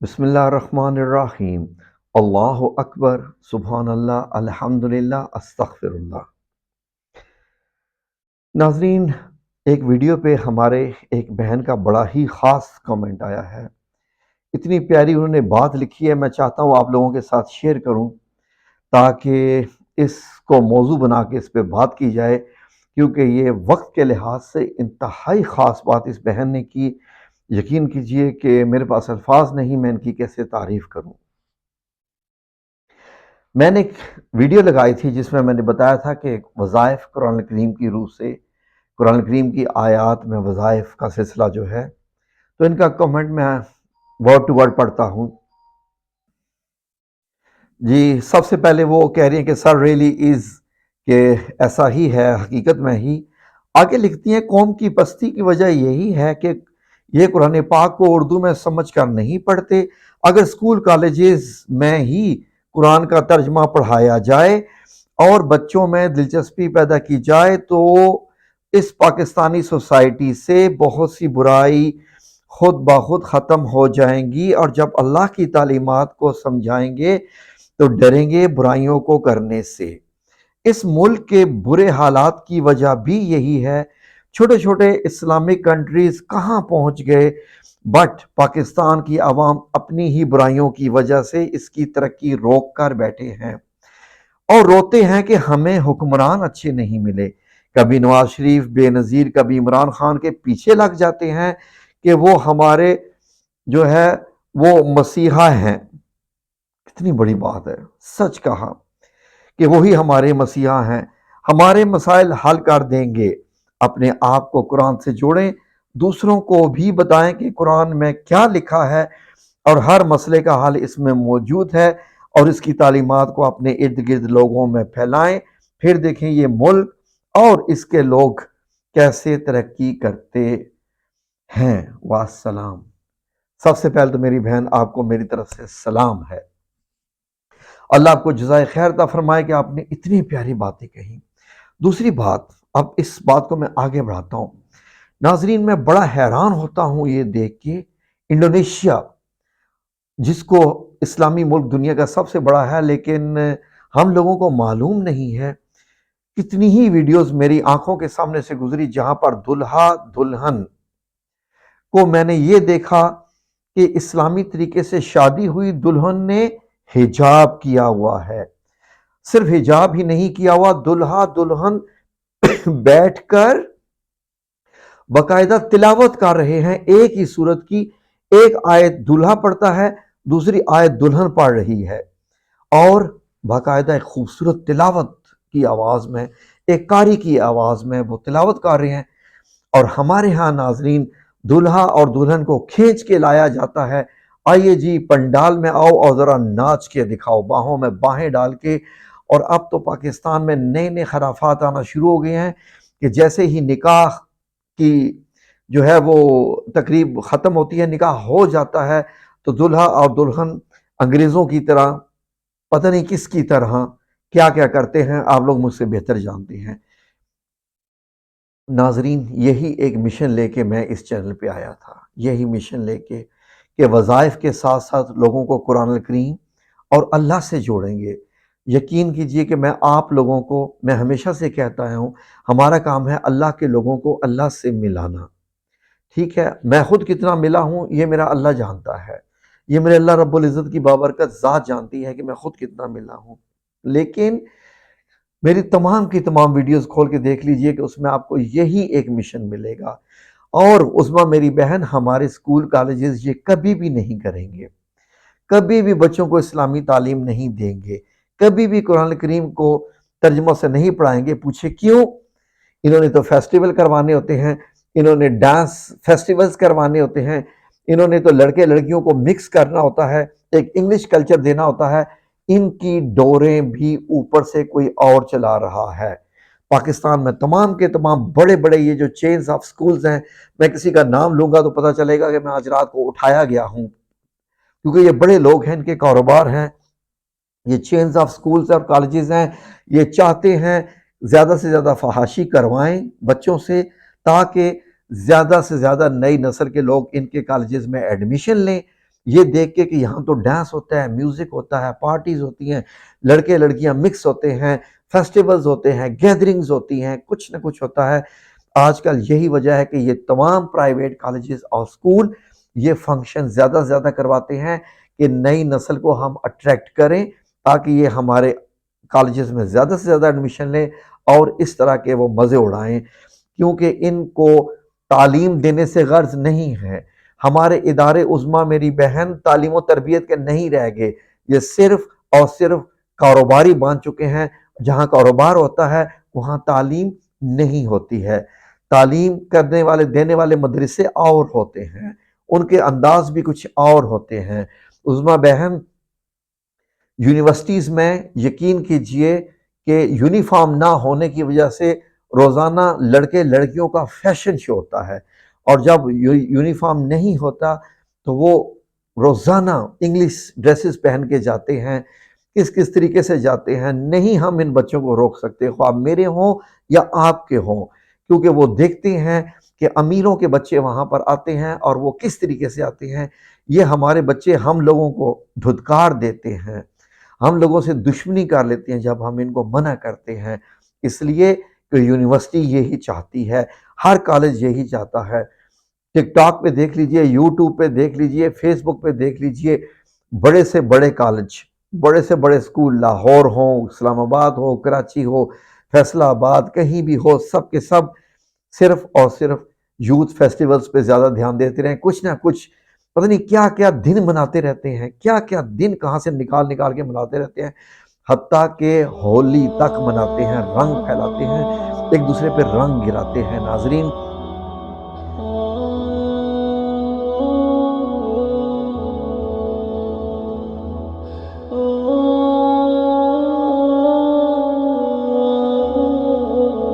بسم اللہ الرحمن الرحیم۔ اللہ اکبر، سبحان اللہ، الحمدللہ، استغفر اللہ۔ ناظرین، ایک ویڈیو پہ ہمارے ایک بہن کا بڑا ہی خاص کمنٹ آیا ہے۔ اتنی پیاری انہوں نے بات لکھی ہے، میں چاہتا ہوں آپ لوگوں کے ساتھ شیئر کروں تاکہ اس کو موضوع بنا کے اس پہ بات کی جائے، کیونکہ یہ وقت کے لحاظ سے انتہائی خاص بات اس بہن نے کی۔ یقین کیجئے کہ میرے پاس الفاظ نہیں، میں ان کی کیسے تعریف کروں۔ میں نے ایک ویڈیو لگائی تھی جس میں نے بتایا تھا کہ وظائف قرآن کریم کی روح سے، قرآن کریم کی آیات میں وظائف کا سلسلہ جو ہے، تو ان کا کمنٹ میں ورڈ ٹو ورڈ پڑھتا ہوں۔ جی، سب سے پہلے وہ کہہ رہی ہیں کہ سر ریلی از، کہ ایسا ہی ہے حقیقت میں ہی۔ آگے لکھتی ہیں قوم کی پستی کی وجہ یہی ہے کہ یہ قرآن پاک کو اردو میں سمجھ کر نہیں پڑھتے۔ اگر اسکول کالجز میں ہی قرآن کا ترجمہ پڑھایا جائے اور بچوں میں دلچسپی پیدا کی جائے تو اس پاکستانی سوسائٹی سے بہت سی برائی خود بخود ختم ہو جائیں گی، اور جب اللہ کی تعلیمات کو سمجھائیں گے تو ڈریں گے برائیوں کو کرنے سے۔ اس ملک کے برے حالات کی وجہ بھی یہی ہے۔ چھوٹے چھوٹے اسلامک کنٹریز کہاں پہنچ گئے، بٹ پاکستان کی عوام اپنی ہی برائیوں کی وجہ سے اس کی ترقی روک کر بیٹھے ہیں اور روتے ہیں کہ ہمیں حکمران اچھے نہیں ملے۔ کبھی نواز شریف بے نظیر، کبھی عمران خان کے پیچھے لگ جاتے ہیں کہ وہ ہمارے جو ہے وہ مسیحا ہیں۔ کتنی بڑی بات ہے، سچ کہا کہ وہی ہمارے مسیحا ہیں، ہمارے مسائل حل کر دیں گے۔ اپنے آپ کو قرآن سے جوڑیں، دوسروں کو بھی بتائیں کہ قرآن میں کیا لکھا ہے اور ہر مسئلے کا حل اس میں موجود ہے، اور اس کی تعلیمات کو اپنے ارد گرد لوگوں میں پھیلائیں۔ پھر دیکھیں یہ ملک اور اس کے لوگ کیسے ترقی کرتے ہیں۔ والسلام۔ سب سے پہلے تو میری بہن، آپ کو میری طرف سے سلام ہے۔ اللہ آپ کو جزائے خیر عطا فرمائے کہ آپ نے اتنی پیاری باتیں کہیں۔ دوسری بات، اب اس بات کو میں آگے بڑھاتا ہوں۔ ناظرین، میں بڑا حیران ہوتا ہوں یہ دیکھ کے، انڈونیشیا جس کو اسلامی ملک دنیا کا سب سے بڑا ہے، لیکن ہم لوگوں کو معلوم نہیں ہے۔ کتنی ہی ویڈیوز میری آنکھوں کے سامنے سے گزری جہاں پر دلہا دلہن کو میں نے یہ دیکھا کہ اسلامی طریقے سے شادی ہوئی، دلہن نے حجاب کیا ہوا ہے۔ صرف حجاب ہی نہیں کیا ہوا، دلہا دلہن بیٹھ کر باقاعدہ تلاوت کر رہے ہیں ایک ہی سورت کی۔ ایک آیت دلہا پڑھتا ہے، دوسری آیت دلہن پڑھ رہی ہے، اور باقاعدہ ایک خوبصورت تلاوت کی آواز میں، ایک قاری کی آواز میں وہ تلاوت کر رہے ہیں۔ اور ہمارے ہاں ناظرین، دلہا اور دلہن کو کھینچ کے لایا جاتا ہے، آئیے جی پنڈال میں آؤ اور ذرا ناچ کے دکھاؤ، باہوں میں باہیں ڈال کے۔ اور اب تو پاکستان میں نئے نئے خرافات آنا شروع ہو گئے ہیں کہ جیسے ہی نکاح کی جو ہے وہ تقریب ختم ہوتی ہے، نکاح ہو جاتا ہے، تو دلہا اور دلہن انگریزوں کی طرح، پتہ نہیں کس کی طرح کیا کیا کرتے ہیں، آپ لوگ مجھ سے بہتر جانتے ہیں۔ ناظرین، یہی ایک مشن لے کے میں اس چینل پہ آیا تھا، یہی مشن لے کے کہ وظائف کے ساتھ ساتھ لوگوں کو قرآن الکریم اور اللہ سے جوڑیں گے۔ یقین کیجئے کہ میں آپ لوگوں کو، میں ہمیشہ سے کہتا ہوں، ہمارا کام ہے اللہ کے لوگوں کو اللہ سے ملانا۔ ٹھیک ہے، میں خود کتنا ملا ہوں یہ میرا اللہ جانتا ہے، یہ میرے اللہ رب العزت کی بابرکت ذات جانتی ہے کہ میں خود کتنا ملا ہوں۔ لیکن میری تمام کی تمام ویڈیوز کھول کے دیکھ لیجئے کہ اس میں آپ کو یہی ایک مشن ملے گا، اور عظمیٰ میری بہن، ہمارے اسکول کالجز یہ کبھی بھی نہیں کریں گے، کبھی بھی بچوں کو اسلامی تعلیم نہیں دیں گے، کبھی بھی قرآن کریم کو ترجمہ سے نہیں پڑھائیں گے۔ پوچھے کیوں؟ انہوں نے تو فیسٹیول کروانے ہوتے ہیں، انہوں نے ڈانس فیسٹیولز کروانے ہوتے ہیں، انہوں نے تو لڑکے لڑکیوں کو مکس کرنا ہوتا ہے، ایک انگلش کلچر دینا ہوتا ہے۔ ان کی ڈوریں بھی اوپر سے کوئی اور چلا رہا ہے۔ پاکستان میں تمام کے تمام بڑے بڑے یہ جو چینز آف سکولز ہیں، میں کسی کا نام لوں گا تو پتہ چلے گا کہ میں آج رات کو اٹھایا گیا ہوں، کیونکہ یہ بڑے لوگ ہیں، ان کے کاروبار ہیں، یہ چینز آف سکولز اور کالجز ہیں، یہ چاہتے ہیں زیادہ سے زیادہ فحاشی کروائیں بچوں سے تاکہ زیادہ سے زیادہ نئی نسل کے لوگ ان کے کالجز میں ایڈمیشن لیں۔ یہ دیکھ کے کہ یہاں تو ڈانس ہوتا ہے، میوزک ہوتا ہے، پارٹیز ہوتی ہیں، لڑکے لڑکیاں مکس ہوتے ہیں، فیسٹیولز ہوتے ہیں، گیدرنگز ہوتی ہیں، کچھ نہ کچھ ہوتا ہے۔ آج کل یہی وجہ ہے کہ یہ تمام پرائیویٹ کالجز اور اسکول یہ فنکشن زیادہ سے زیادہ کرواتے ہیں کہ نئی نسل کو ہم اٹریکٹ کریں، تاکہ یہ ہمارے کالجز میں زیادہ سے زیادہ ایڈمیشن لیں اور اس طرح کے وہ مزے اڑائیں، کیونکہ ان کو تعلیم دینے سے غرض نہیں ہے۔ ہمارے ادارے عظمیٰ میری بہن تعلیم و تربیت کے نہیں رہ گئے، یہ صرف اور صرف کاروباری بن چکے ہیں۔ جہاں کاروبار ہوتا ہے وہاں تعلیم نہیں ہوتی ہے۔ تعلیم کرنے والے دینے والے مدرسے اور ہوتے ہیں، ان کے انداز بھی کچھ اور ہوتے ہیں۔ عظمیٰ بہن، یونیورسٹیز میں یقین کیجئے کہ یونیفارم نہ ہونے کی وجہ سے روزانہ لڑکے لڑکیوں کا فیشن شو ہوتا ہے، اور جب یونیفارم نہیں ہوتا تو وہ روزانہ انگلش ڈریسز پہن کے جاتے ہیں۔ کس کس طریقے سے جاتے ہیں نہیں ہم ان بچوں کو روک سکتے، خواہ میرے ہوں یا آپ کے ہوں، کیونکہ وہ دیکھتے ہیں کہ امیروں کے بچے وہاں پر آتے ہیں اور وہ کس طریقے سے آتے ہیں۔ یہ ہمارے بچے ہم لوگوں کو دھتکار دیتے ہیں، ہم لوگوں سے دشمنی کر لیتے ہیں جب ہم ان کو منع کرتے ہیں۔ اس لیے کہ یونیورسٹی یہی چاہتی ہے، ہر کالج یہی چاہتا ہے۔ ٹک ٹاک پہ دیکھ لیجئے، یوٹیوب پہ دیکھ لیجئے، فیس بک پہ دیکھ لیجئے، بڑے سے بڑے کالج، بڑے سے بڑے اسکول، لاہور ہوں، اسلام آباد ہو، کراچی ہو، فیصلہ آباد، کہیں بھی ہو، سب کے سب صرف اور صرف یوتھ فیسٹیولز پہ زیادہ دھیان دیتے رہیں، کچھ نہ کچھ پتہ نہیں کیا کیا دن مناتے رہتے ہیں، کیا کیا دن کہاں سے نکال نکال کے مناتے رہتے ہیں، حتیٰ کہ ہولی تک مناتے ہیں، رنگ پھیلاتے ہیں، ایک دوسرے پہ رنگ گراتے ہیں۔ ناظرین،